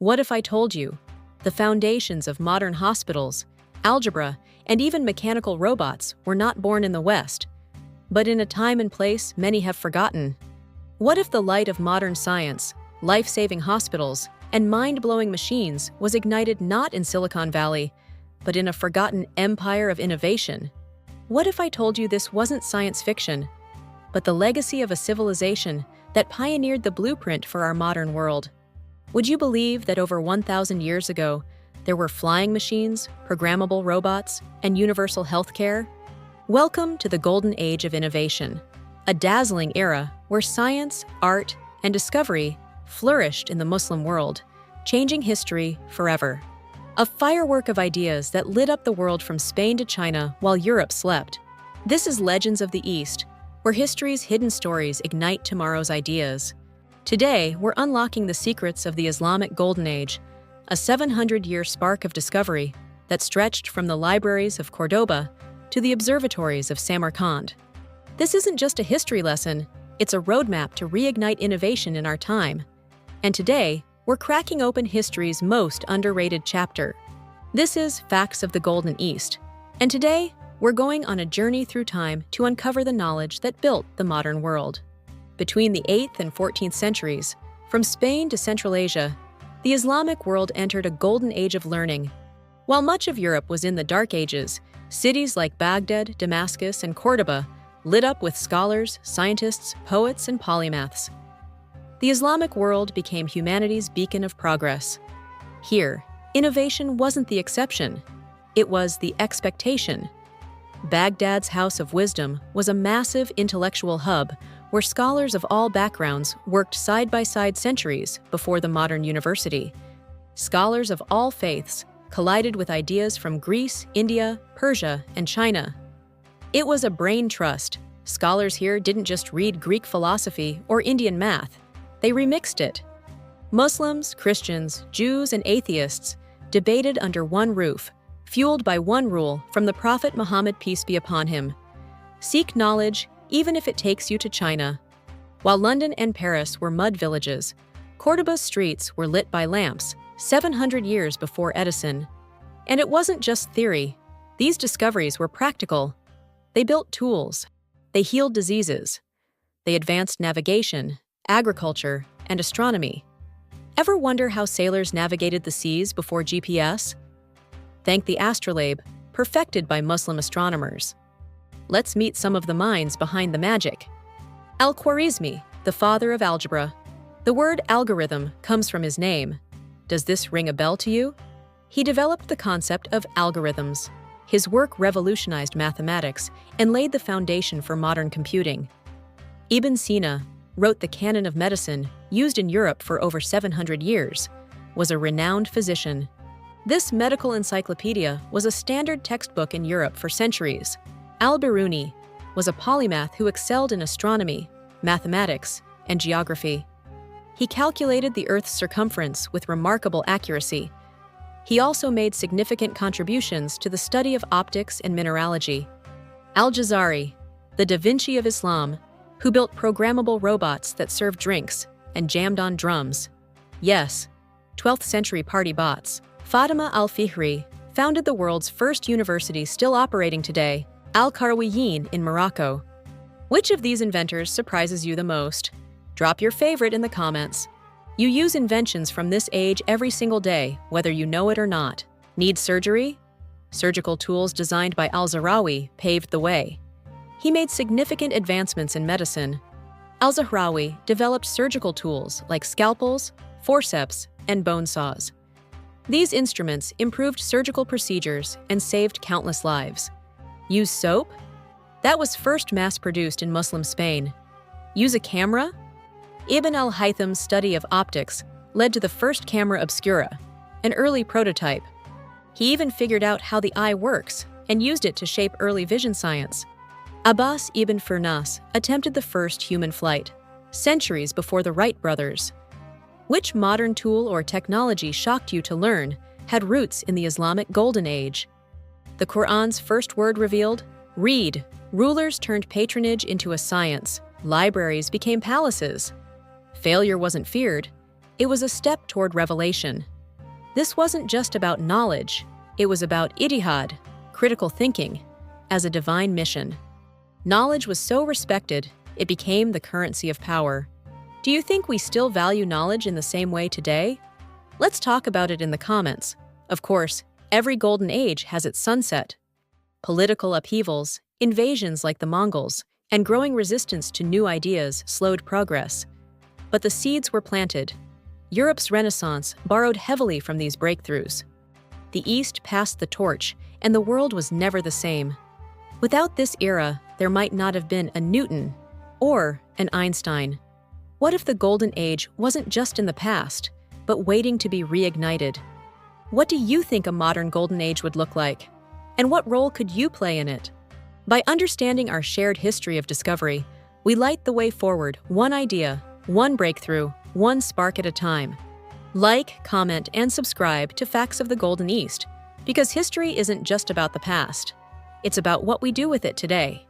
What if I told you the foundations of modern hospitals, algebra, and even mechanical robots were not born in the West, but in a time and place many have forgotten? What if the light of modern science, life-saving hospitals, and mind-blowing machines was ignited not in Silicon Valley, but in a forgotten empire of innovation? What if I told you this wasn't science fiction, but the legacy of a civilization that pioneered the blueprint for our modern world? Would you believe that over 1,000 years ago, there were flying machines, programmable robots, and universal healthcare? Welcome to the Golden Age of Innovation, a dazzling era where science, art, and discovery flourished in the Muslim world, changing history forever. A firework of ideas that lit up the world from Spain to China while Europe slept. This is Legends of the East, where history's hidden stories ignite tomorrow's ideas. Today, we're unlocking the secrets of the Islamic Golden Age, a 700-year spark of discovery that stretched from the libraries of Cordoba to the observatories of Samarkand. This isn't just a history lesson, it's a roadmap to reignite innovation in our time. And today, we're cracking open history's most underrated chapter. This is Facts of the Golden East, and today, we're going on a journey through time to uncover the knowledge that built the modern world. Between the 8th and 14th centuries, from Spain to Central Asia, the Islamic world entered a golden age of learning. While much of Europe was in the Dark Ages, cities like Baghdad, Damascus, and Cordoba lit up with scholars, scientists, poets, and polymaths. The Islamic world became humanity's beacon of progress. Here, innovation wasn't the exception, it was the expectation. Baghdad's House of Wisdom was a massive intellectual hub where scholars of all backgrounds worked side by side centuries before the modern university. Scholars of all faiths collided with ideas from Greece, India, Persia, and China. It was a brain trust. Scholars here didn't just read Greek philosophy or Indian math, they remixed it. Muslims, Christians, Jews, and atheists debated under one roof, fueled by one rule from the Prophet Muhammad, peace be upon him: seek knowledge, even if it takes you to China. While London and Paris were mud villages, Cordoba's streets were lit by lamps 700 years before Edison. And it wasn't just theory. These discoveries were practical. They built tools. They healed diseases. They advanced navigation, agriculture, and astronomy. Ever wonder how sailors navigated the seas before GPS? Thank the astrolabe, perfected by Muslim astronomers. Let's meet some of the minds behind the magic. Al-Khwarizmi, the father of algebra. The word algorithm comes from his name. Does this ring a bell to you? He developed the concept of algorithms. His work revolutionized mathematics and laid the foundation for modern computing. Ibn Sina wrote the canon of medicine, used in Europe for over 700 years, was a renowned physician. This medical encyclopedia was a standard textbook in Europe for centuries. Al-Biruni was a polymath who excelled in astronomy, mathematics, and geography. He calculated the Earth's circumference with remarkable accuracy. He also made significant contributions to the study of optics and mineralogy. Al-Jazari, the Da Vinci of Islam, who built programmable robots that served drinks and jammed on drums. Yes, 12th century party bots. Fatima al-Fihri founded the world's first university still operating today, Al-Khwarizmi in Morocco. Which of these inventors surprises you the most? Drop your favorite in the comments. You use inventions from this age every single day, whether you know it or not. Need surgery? Surgical tools designed by Al-Jazari paved the way. He made significant advancements in medicine. Al-Jazari developed surgical tools like scalpels, forceps, and bone saws. These instruments improved surgical procedures and saved countless lives. Use soap? That was first mass-produced in Muslim Spain. Use a camera? Ibn al-Haytham's study of optics led to the first camera obscura, an early prototype. He even figured out how the eye works and used it to shape early vision science. Abbas ibn Firnas attempted the first human flight, centuries before the Wright brothers. Which modern tool or technology shocked you to learn had roots in the Islamic Golden Age? The Quran's first word revealed, read. Rulers turned patronage into a science. Libraries became palaces. Failure wasn't feared. It was a step toward revelation. This wasn't just about knowledge, it was about ijtihad, critical thinking, as a divine mission. Knowledge was so respected, it became the currency of power. Do you think we still value knowledge in the same way today? Let's talk about it in the comments. Of course, every golden age has its sunset. Political upheavals, invasions like the Mongols, and growing resistance to new ideas slowed progress. But the seeds were planted. Europe's Renaissance borrowed heavily from these breakthroughs. The East passed the torch, and the world was never the same. Without this era, there might not have been a Newton or an Einstein. What if the Golden Age wasn't just in the past, but waiting to be reignited? What do you think a modern Golden Age would look like? And what role could you play in it? By understanding our shared history of discovery, we light the way forward, one idea, one breakthrough, one spark at a time. Like, comment, and subscribe to Facts of the Golden East, because history isn't just about the past. It's about what we do with it today.